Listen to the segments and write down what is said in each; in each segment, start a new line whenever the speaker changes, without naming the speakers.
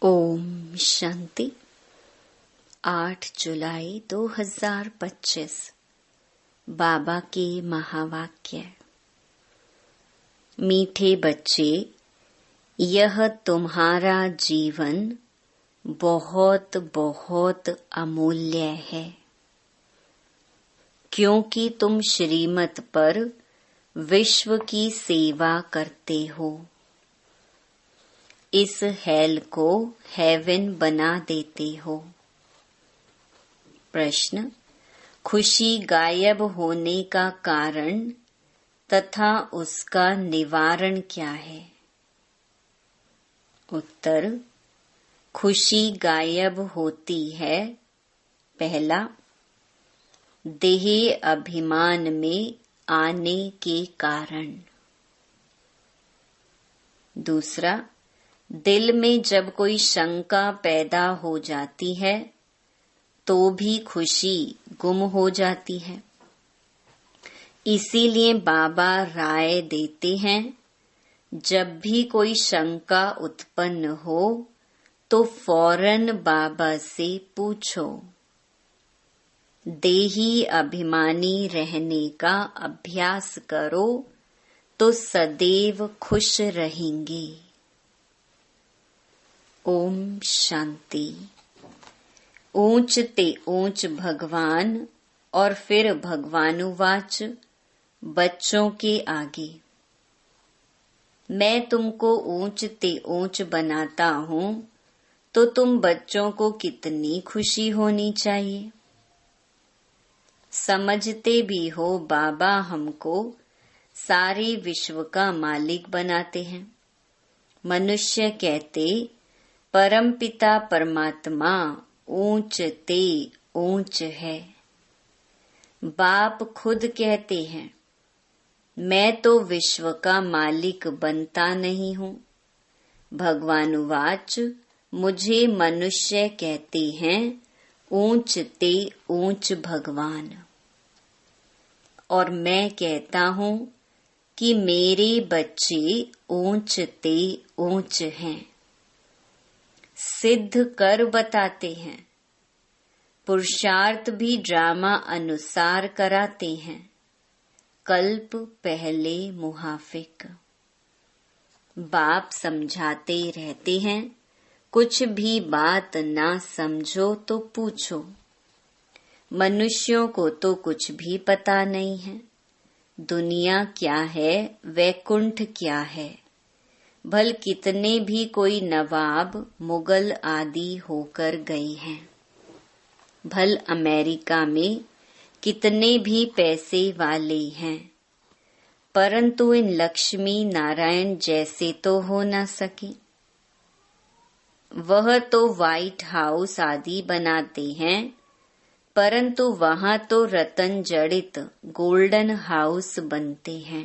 ओम शांति। 8 जुलाई 2025 बाबा के महावाक्य। मीठे बच्चे, यह तुम्हारा जीवन बहुत बहुत अमूल्य है, क्योंकि तुम श्रीमत पर विश्व की सेवा करते हो। इस हेल को हेवन बना देते हो। प्रश्न: खुशी गायब होने का कारण तथा उसका निवारण क्या है? उत्तर: खुशी गायब होती है, पहला, देह अभिमान में आने के कारण। दूसरा, दिल में जब कोई शंका पैदा हो जाती है तो भी खुशी गुम हो जाती है। इसीलिए बाबा राय देते हैं, जब भी कोई शंका उत्पन्न हो तो फौरन बाबा से पूछो। देही अभिमानी रहने का अभ्यास करो तो सदैव खुश रहेंगे। ओम शांति। ऊंच ते ऊंच भगवान और फिर भगवानुवाच बच्चों के आगे। मैं तुमको ऊंच ते ऊंच बनाता हूँ तो तुम बच्चों को कितनी खुशी होनी चाहिए। समझते भी हो बाबा हमको सारे विश्व का मालिक बनाते हैं। मनुष्य कहते परमपिता परमात्मा ऊंच ते ऊंच है। बाप खुद कहते हैं, मैं तो विश्व का मालिक बनता नहीं हूँ। भगवानुवाच मुझे मनुष्य कहते हैं ऊंच ते ऊंच भगवान। और मैं कहता हूँ कि मेरे बच्चे ऊंच ते ऊंच हैं। सिद्ध कर बताते हैं। पुरुषार्थ भी ड्रामा अनुसार कराते हैं। कल्प पहले मुहाफिक। बाप समझाते रहते हैं, कुछ भी बात ना समझो तो पूछो। मनुष्यों को तो कुछ भी पता नहीं है। दुनिया क्या है, वैकुंठ क्या है। भल कितने भी कोई नवाब मुगल आदि होकर गए हैं। भल अमेरिका में कितने भी पैसे वाले हैं, परंतु इन लक्ष्मी नारायण जैसे तो हो न सके। वह तो व्हाइट हाउस आदि बनाते हैं, परंतु वहां तो रतन जड़ित गोल्डन हाउस बनते हैं।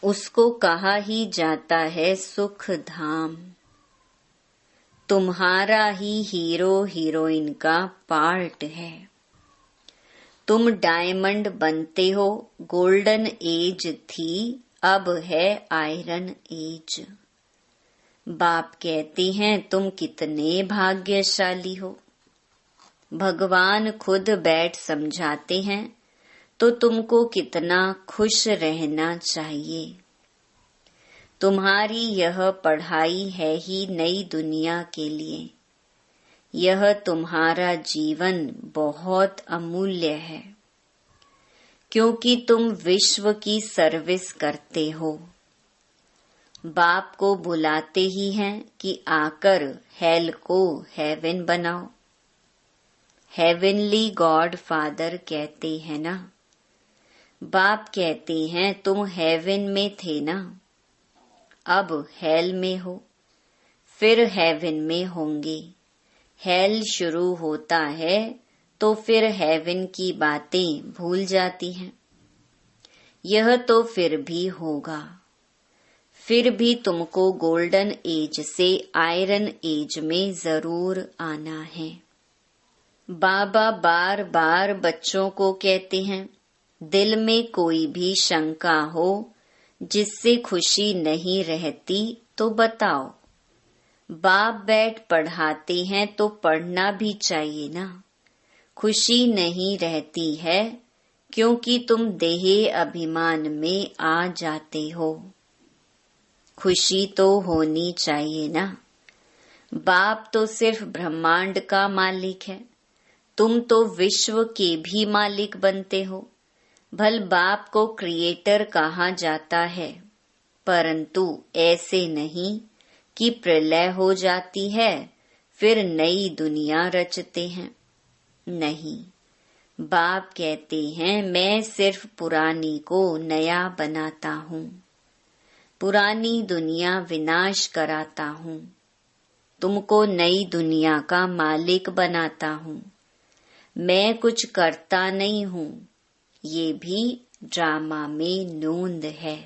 उसको कहा ही जाता है सुख धाम। तुम्हारा ही हीरो हीरोइन का पार्ट है। तुम डायमंड बनते हो। गोल्डन एज थी, अब है आयरन एज। बाप कहते हैं तुम कितने भाग्यशाली हो। भगवान खुद बैठ समझाते हैं तो तुमको कितना खुश रहना चाहिए। तुम्हारी यह पढ़ाई है ही नई दुनिया के लिए। यह तुम्हारा जीवन बहुत अमूल्य है, क्योंकि तुम विश्व की सर्विस करते हो। बाप को बुलाते ही हैं कि आकर हेल को हेवन बनाओ। हेवनली गॉड फादर कहते हैं ना। बाप कहते हैं तुम हेवन में थे ना, अब हेल में हो, फिर हेवन में होंगे। हेल शुरू होता है तो फिर हेवन की बातें भूल जाती हैं। यह तो फिर भी होगा। फिर भी तुमको गोल्डन एज से आयरन एज में जरूर आना है। बाबा बार बार बच्चों को कहते हैं, दिल में कोई भी शंका हो जिससे खुशी नहीं रहती तो बताओ। बाप बैठ पढ़ाते हैं तो पढ़ना भी चाहिए ना। खुशी नहीं रहती है क्योंकि तुम देह अभिमान में आ जाते हो। खुशी तो होनी चाहिए ना। बाप तो सिर्फ ब्रह्मांड का मालिक है, तुम तो विश्व के भी मालिक बनते हो। भल बाप को क्रिएटर कहा जाता है, परंतु ऐसे नहीं कि प्रलय हो जाती है फिर नई दुनिया रचते हैं। नहीं, बाप कहते हैं मैं सिर्फ पुरानी को नया बनाता हूँ, पुरानी दुनिया विनाश कराता हूँ, तुमको नई दुनिया का मालिक बनाता हूँ। मैं कुछ करता नहीं हूँ, ये भी ड्रामा में नोंद है।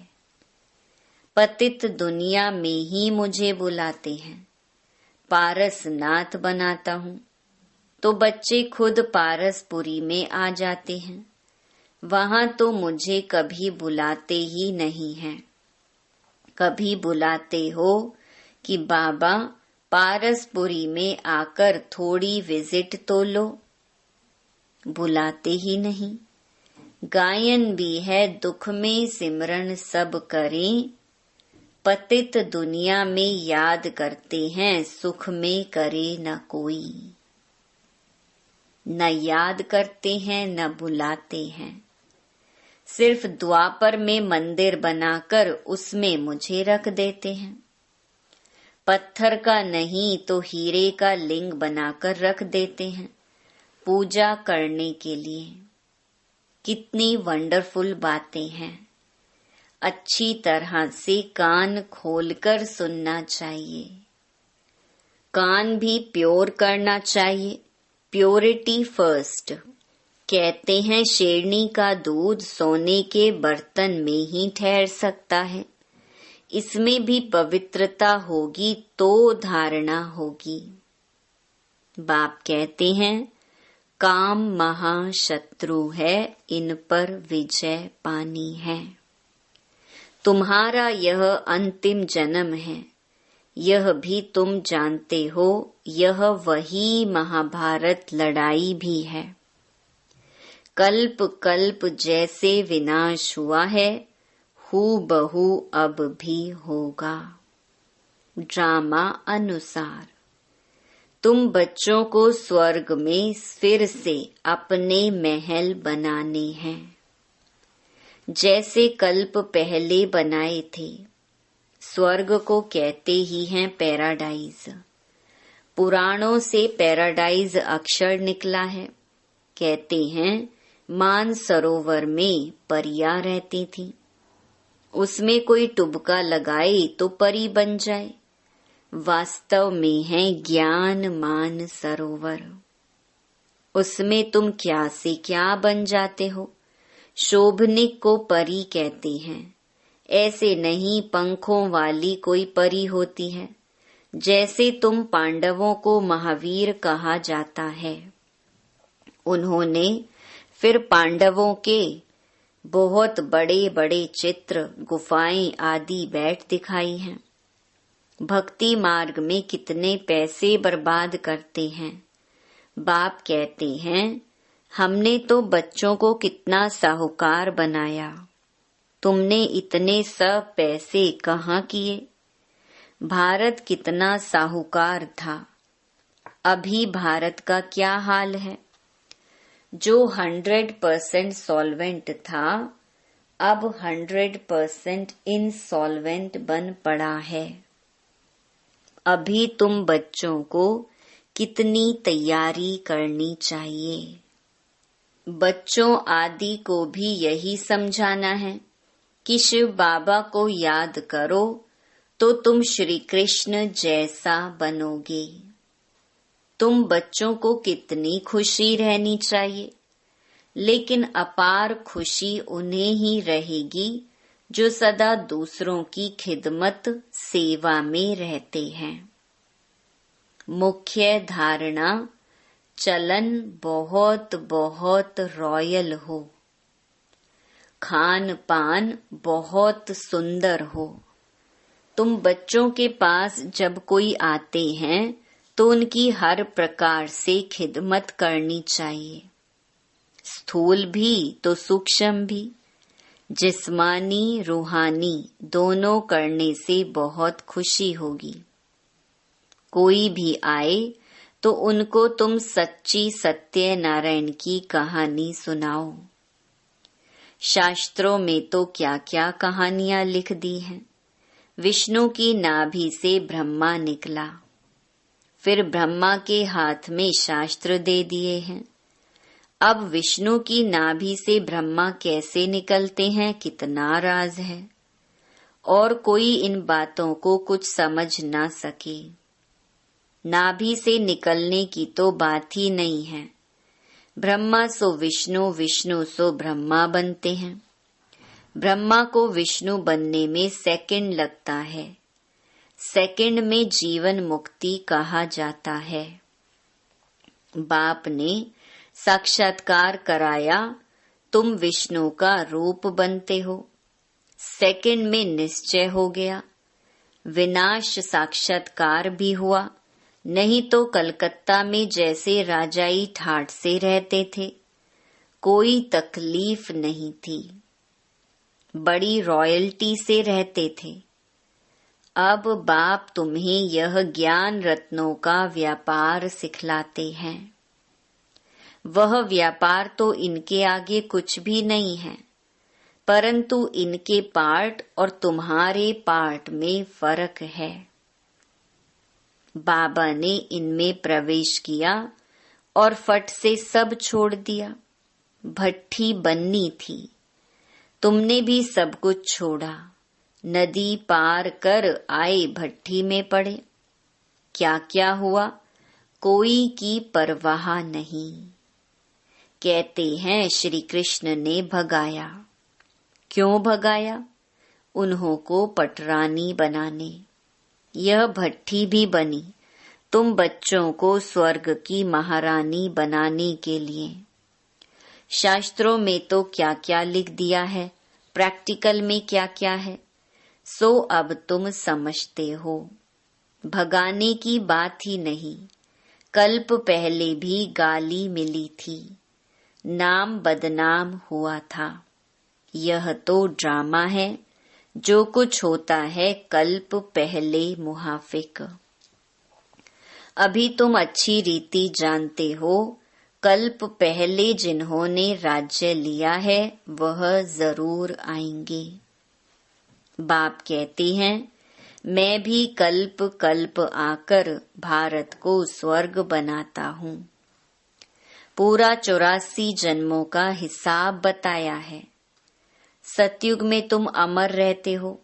पतित दुनिया में ही मुझे बुलाते हैं, पारसनाथ बनाता हूँ, तो बच्चे खुद पारसपुरी में आ जाते हैं। वहां तो मुझे कभी बुलाते ही नहीं हैं। कभी बुलाते हो कि बाबा पारसपुरी में आकर थोड़ी विजिट तो लो, बुलाते ही नहीं। गायन भी है दुख में सिमरन सब करें, पतित दुनिया में याद करते हैं सुख में करे न कोई। न याद करते हैं न बुलाते हैं, सिर्फ द्वापर में मंदिर बनाकर उसमें मुझे रख देते हैं। पत्थर का नहीं तो हीरे का लिंग बनाकर रख देते हैं पूजा करने के लिए। कितनी वंडरफुल बातें हैं। अच्छी तरह से कान खोलकर सुनना चाहिए। कान भी प्योर करना चाहिए, प्योरिटी फर्स्ट। कहते हैं शेरनी का दूध सोने के बर्तन में ही ठहर सकता है, इसमें भी पवित्रता होगी तो धारणा होगी। बाप कहते हैं काम महाशत्रु है, इन पर विजय पानी है। तुम्हारा यह अंतिम जन्म है, यह भी तुम जानते हो। यह वही महाभारत लड़ाई भी है। कल्प कल्प जैसे विनाश हुआ है, हूबहू अब भी होगा। ड्रामा अनुसार तुम बच्चों को स्वर्ग में फिर से अपने महल बनाने हैं, जैसे कल्प पहले बनाए थे। स्वर्ग को कहते ही हैं पैराडाइज। पुराणों से पैराडाइज अक्षर निकला है। कहते हैं मानसरोवर में परियां रहती थीं, उसमें कोई टुबका लगाए तो परी बन जाए। वास्तव में है ज्ञान मान सरोवर। उसमें तुम क्या से क्या बन जाते हो। शोभनिक को परी कहते हैं। ऐसे नहीं पंखों वाली कोई परी होती है। जैसे तुम पांडवों को महावीर कहा जाता है, उन्होंने फिर पांडवों के बहुत बड़े बड़े चित्र, गुफाएं आदि बैठ दिखाई हैं। भक्ति मार्ग में कितने पैसे बर्बाद करते हैं। बाप कहते हैं हमने तो बच्चों को कितना साहूकार बनाया, तुमने इतने सब पैसे कहाँ किए। भारत कितना साहूकार था, अभी भारत का क्या हाल है। जो 100% सॉल्वेंट था, अब 100% इनसॉल्वेंट बन पड़ा है। अभी तुम बच्चों को कितनी तैयारी करनी चाहिए। बच्चों आदि को भी यही समझाना है कि शिव बाबा को याद करो तो तुम श्री कृष्ण जैसा बनोगे। तुम बच्चों को कितनी खुशी रहनी चाहिए, लेकिन अपार खुशी उन्हें ही रहेगी जो सदा दूसरों की खिदमत सेवा में रहते हैं। मुख्य धारणा चलन बहुत बहुत रॉयल हो, खान पान बहुत सुंदर हो, तुम बच्चों के पास जब कोई आते हैं तो उनकी हर प्रकार से खिदमत करनी चाहिए, स्थूल भी तो सूक्ष्म भी, जिस्मानी रूहानी दोनों करने से बहुत खुशी होगी। कोई भी आए तो उनको तुम सच्ची सत्यनारायण की कहानी सुनाओ। शास्त्रों में तो क्या क्या कहानियां लिख दी हैं। विष्णु की नाभि से ब्रह्मा निकला, फिर ब्रह्मा के हाथ में शास्त्र दे दिए हैं। अब विष्णु की नाभि से ब्रह्मा कैसे निकलते हैं, कितना राज है, और कोई इन बातों को कुछ समझ ना सके। नाभि से निकलने की तो बात ही नहीं है। ब्रह्मा सो विष्णु, विष्णु सो ब्रह्मा बनते हैं। ब्रह्मा को विष्णु बनने में सेकंड लगता है। सेकंड में जीवन मुक्ति कहा जाता है। बाप ने साक्षात्कार कराया, तुम विष्णु का रूप बनते हो। सेकंड में निश्चय हो गया। विनाश साक्षात्कार भी हुआ, नहीं तो कलकत्ता में जैसे राजाई ठाठ से रहते थे, कोई तकलीफ नहीं थी, बड़ी रॉयल्टी से रहते थे। अब बाप तुम्हें यह ज्ञान रत्नों का व्यापार सिखलाते हैं। वह व्यापार तो इनके आगे कुछ भी नहीं है, परंतु इनके पार्ट और तुम्हारे पार्ट में फर्क है। बाबा ने इनमें प्रवेश किया और फट से सब छोड़ दिया। भट्ठी बननी थी, तुमने भी सब कुछ छोड़ा। नदी पार कर आए, भट्ठी में पड़े। क्या क्या हुआ, कोई की परवाह नहीं। कहते हैं श्री कृष्ण ने भगाया। क्यों भगाया? उन्हों को पटरानी बनाने। यह भट्ठी भी बनी तुम बच्चों को स्वर्ग की महारानी बनाने के लिए। शास्त्रों में तो क्या क्या लिख दिया है, प्रैक्टिकल में क्या क्या है, सो अब तुम समझते हो। भगाने की बात ही नहीं। कल्प पहले भी गाली मिली थी, नाम बदनाम हुआ था। यह तो ड्रामा है, जो कुछ होता है कल्प पहले मुहाफिक। अभी तुम अच्छी रीति जानते हो, कल्प पहले जिन्होंने राज्य लिया है वह जरूर आएंगे। बाप कहते हैं, मैं भी कल्प कल्प आकर भारत को स्वर्ग बनाता हूँ। पूरा 84 जन्मों का हिसाब बताया है। सतयुग में तुम अमर रहते हो,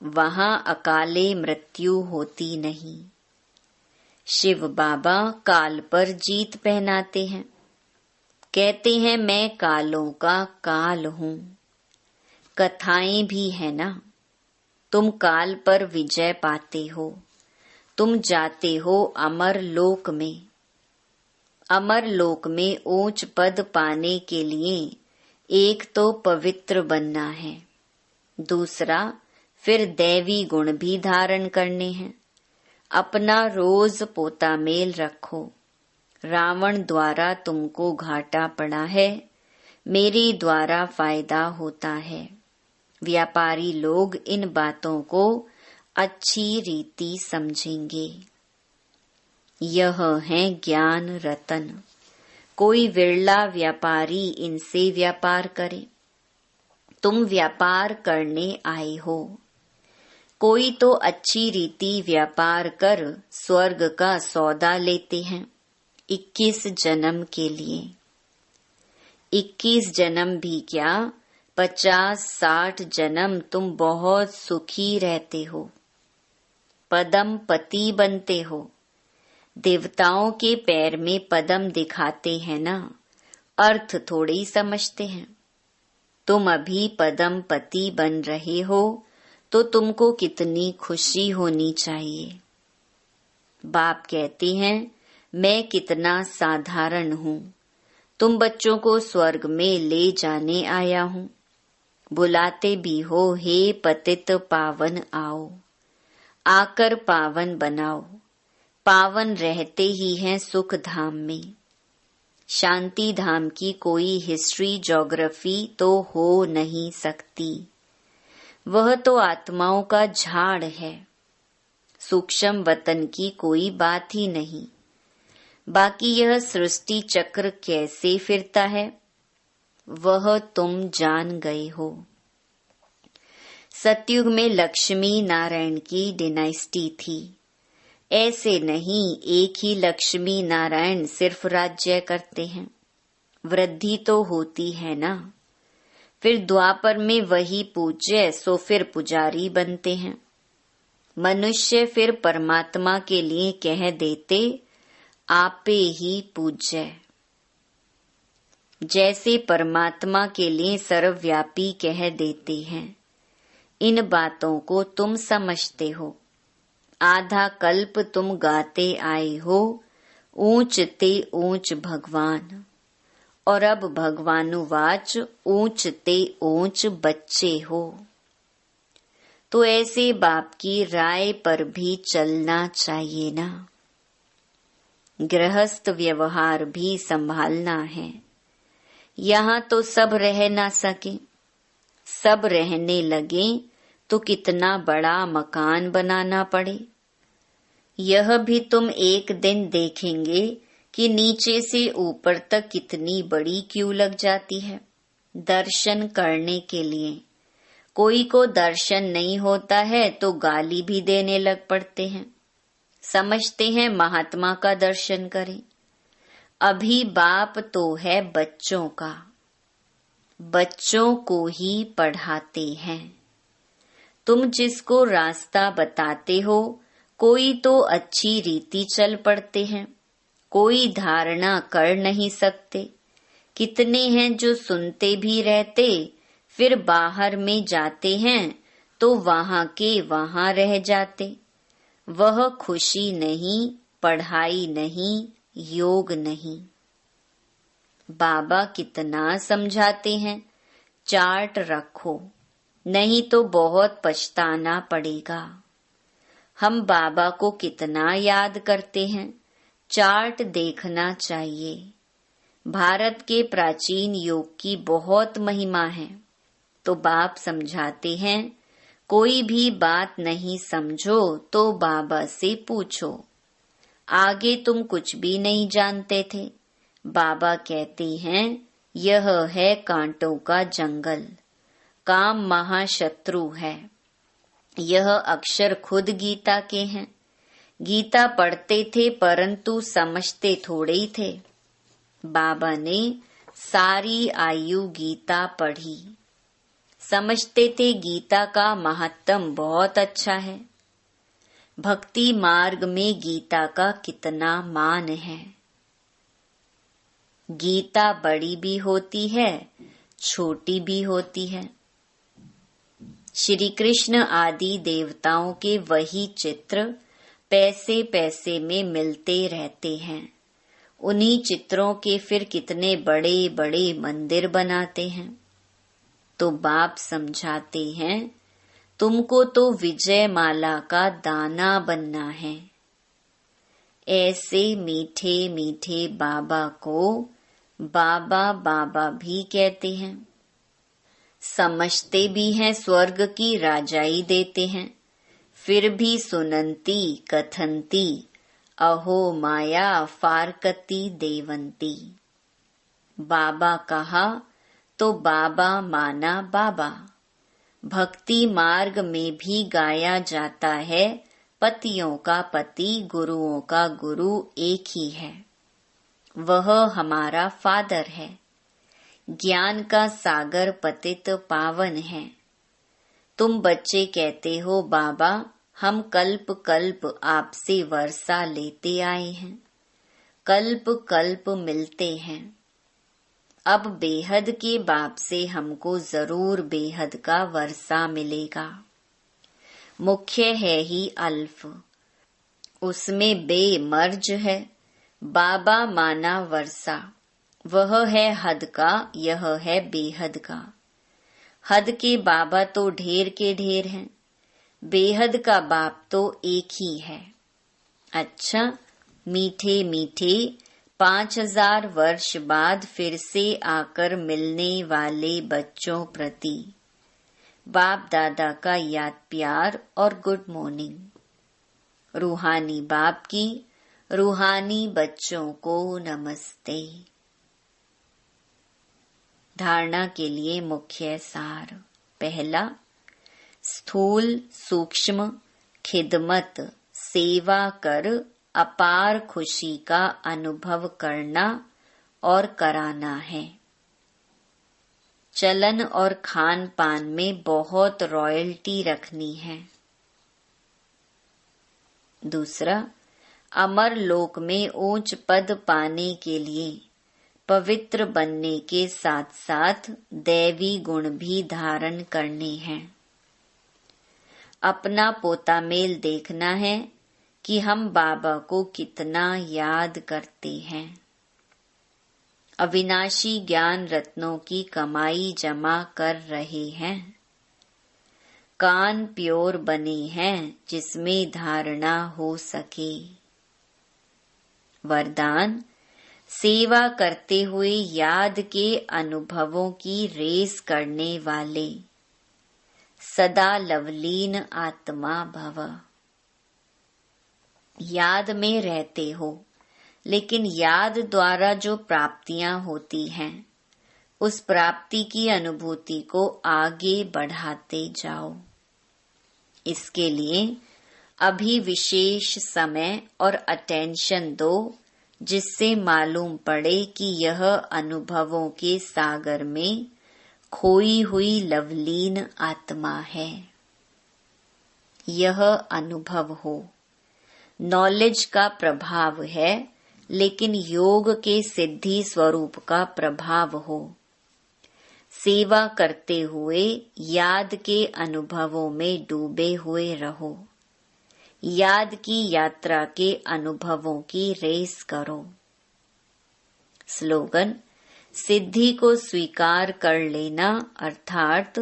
वहां अकाले मृत्यु होती नहीं। शिव बाबा काल पर जीत पहनाते हैं। कहते हैं मैं कालों का काल हूँ। कथाएं भी है ना। तुम काल पर विजय पाते हो, तुम जाते हो अमर लोक में। अमर लोक में ऊंच पद पाने के लिए एक तो पवित्र बनना है, दूसरा फिर दैवी गुण भी धारण करने हैं। अपना रोज पोता मेल रखो। रावण द्वारा तुमको घाटा पड़ा है, मेरे द्वारा फायदा होता है। व्यापारी लोग इन बातों को अच्छी रीति समझेंगे। यह है ज्ञान रतन। कोई विरला व्यापारी इनसे व्यापार करे। तुम व्यापार करने आए हो। कोई तो अच्छी रीति व्यापार कर स्वर्ग का सौदा लेते हैं 21 जन्म के लिए। 21 जन्म भी क्या, 50-60 जन्म तुम बहुत सुखी रहते हो, पदम पति बनते हो। देवताओं के पैर में पदम दिखाते हैं ना, अर्थ थोड़े ही समझते हैं। तुम अभी पदम पति बन रहे हो तो तुमको कितनी खुशी होनी चाहिए। बाप कहते हैं मैं कितना साधारण हूँ, तुम बच्चों को स्वर्ग में ले जाने आया हूँ। बुलाते भी हो, हे पतित पावन आओ। आकर पावन बनाओ। पावन रहते ही हैं सुख धाम में। शांति धाम की कोई हिस्ट्री ज्योग्राफी तो हो नहीं सकती। वह तो आत्माओं का झाड़ है। सूक्ष्म वतन की कोई बात ही नहीं। बाकी यह सृष्टि चक्र कैसे फिरता है वह तुम जान गए हो। सतयुग में लक्ष्मी नारायण की डिनाइस्टी थी। ऐसे नहीं एक ही लक्ष्मी नारायण सिर्फ राज्य करते हैं। वृद्धि तो होती है ना। फिर द्वापर में वही पूज्य सो फिर पुजारी बनते हैं। मनुष्य फिर परमात्मा के लिए कह देते आपे ही पूज्य। जैसे परमात्मा के लिए सर्वव्यापी कह देते हैं। इन बातों को तुम समझते हो। आधा कल्प तुम गाते आए हो ऊंच ते ऊंच भगवान। और अब भगवानुवाच ऊंच ते ऊंच बच्चे हो। तो ऐसे बाप की राय पर भी चलना चाहिए ना। गृहस्थ व्यवहार भी संभालना है। यहाँ तो सब रह ना सके। सब रहने लगे तो कितना बड़ा मकान बनाना पड़े। यह भी तुम एक दिन देखेंगे कि नीचे से ऊपर तक कितनी बड़ी क्यू लग जाती है दर्शन करने के लिए। कोई को दर्शन नहीं होता है तो गाली भी देने लग पड़ते हैं। समझते हैं महात्मा का दर्शन करें। अभी बाप तो है बच्चों का। बच्चों को ही पढ़ाते हैं। तुम जिसको रास्ता बताते हो कोई तो अच्छी रीति चल पड़ते हैं। कोई धारणा कर नहीं सकते। कितने हैं जो सुनते भी रहते फिर बाहर में जाते हैं तो वहां के वहां रह जाते। वह खुशी नहीं, पढ़ाई नहीं, योग नहीं। बाबा कितना समझाते हैं चार्ट रखो नहीं तो बहुत पछताना पड़ेगा। हम बाबा को कितना याद करते हैं चार्ट देखना चाहिए। भारत के प्राचीन योग की बहुत महिमा है। तो बाप समझाते हैं कोई भी बात नहीं समझो तो बाबा से पूछो। आगे तुम कुछ भी नहीं जानते थे। बाबा कहते हैं यह है कांटों का जंगल। काम महाशत्रु है। यह अक्षर खुद गीता के हैं। गीता पढ़ते थे परंतु समझते थोड़े ही थे। बाबा ने सारी आयु गीता पढ़ी। समझते थे गीता का महत्तम बहुत अच्छा है। भक्ति मार्ग में गीता का कितना मान है। गीता बड़ी भी होती है छोटी भी होती है। श्री कृष्ण आदि देवताओं के वही चित्र पैसे पैसे में मिलते रहते हैं। उन्हीं चित्रों के फिर कितने बड़े बड़े मंदिर बनाते हैं। तो बाप समझाते हैं तुमको तो विजय माला का दाना बनना है। ऐसे मीठे मीठे बाबा को बाबा बाबा भी कहते हैं। समझते भी हैं स्वर्ग की राजाई देते हैं। फिर भी सुनंती कथंती अहो माया फारकती देवंती। बाबा कहा तो बाबा माना बाबा। भक्ति मार्ग में भी गाया जाता है पतियों का पति गुरुओं का गुरु एक ही है। वह हमारा फादर है। ज्ञान का सागर पतित पावन है। तुम बच्चे कहते हो बाबा हम कल्प कल्प आपसे वर्षा लेते आए हैं। कल्प कल्प मिलते हैं। अब बेहद के बाप से हमको जरूर बेहद का वर्षा मिलेगा। मुख्य है ही अल्फ। उसमें बेमर्ज है। बाबा माना वर्षा। वह है हद का, यह है बेहद का। हद के बाबा तो ढेर के ढेर हैं। बेहद का बाप तो एक ही है। अच्छा, मीठे मीठे 5000 वर्ष बाद फिर से आकर मिलने वाले बच्चों प्रति बाप दादा का याद प्यार और गुड मॉर्निंग। रूहानी बाप की रूहानी बच्चों को नमस्ते। धारणा के लिए मुख्य सार। पहला, स्थूल सूक्ष्म खिदमत सेवा कर अपार खुशी का अनुभव करना और कराना है। चलन और खान पान में बहुत रॉयल्टी रखनी है। दूसरा, अमर लोक में ऊंच पद पाने के लिए पवित्र बनने के साथ साथ दैवी गुण भी धारण करने हैं। अपना पोता मेल देखना है कि हम बाबा को कितना याद करते हैं। अविनाशी ज्ञान रत्नों की कमाई जमा कर रहे हैं। कान प्योर बने हैं जिसमें धारणा हो सके। वरदान, सेवा करते हुए याद के अनुभवों की रेस करने वाले सदा लवलीन आत्मा भव। याद में रहते हो, लेकिन याद द्वारा जो प्राप्तियां होती हैं उस प्राप्ति की अनुभूति को आगे बढ़ाते जाओ। इसके लिए अभी विशेष समय और अटेंशन दो, जिससे मालूम पड़े कि यह अनुभवों के सागर में खोई हुई लवलीन आत्मा है। यह अनुभव हो। नॉलेज का प्रभाव है, लेकिन योग के सिद्धि स्वरूप का प्रभाव हो। सेवा करते हुए याद के अनुभवों में डूबे हुए रहो। याद की यात्रा के अनुभवों की रेस करो। स्लोगन, सिद्धि को स्वीकार कर लेना अर्थात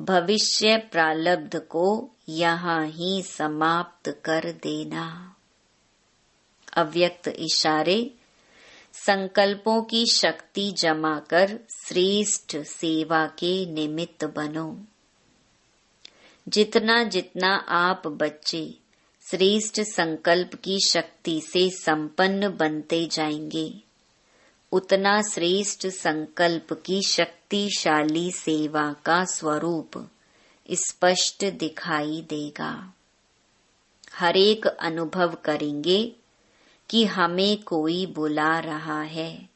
भविष्य प्रारब्ध को यहाँ ही समाप्त कर देना। अव्यक्त इशारे, संकल्पों की शक्ति जमा कर श्रेष्ठ सेवा के निमित्त बनो। जितना जितना आप बच्चे श्रेष्ठ संकल्प की शक्ति से संपन्न बनते जाएंगे, उतना श्रेष्ठ संकल्प की शक्तिशाली सेवा का स्वरूप स्पष्ट दिखाई देगा। हर एक अनुभव करेंगे कि हमें कोई बुला रहा है।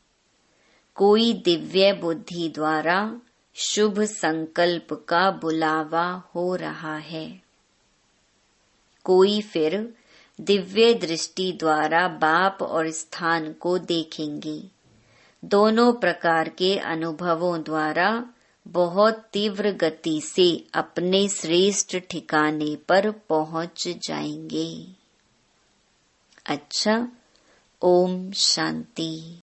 कोई दिव्य बुद्धि द्वारा शुभ संकल्प का बुलावा हो रहा है। कोई फिर दिव्य दृष्टि द्वारा बाप और स्थान को देखेंगे। दोनों प्रकार के अनुभवों द्वारा बहुत तीव्र गति से अपने श्रेष्ठ ठिकाने पर पहुंच जाएंगे। अच्छा, ओम शांति।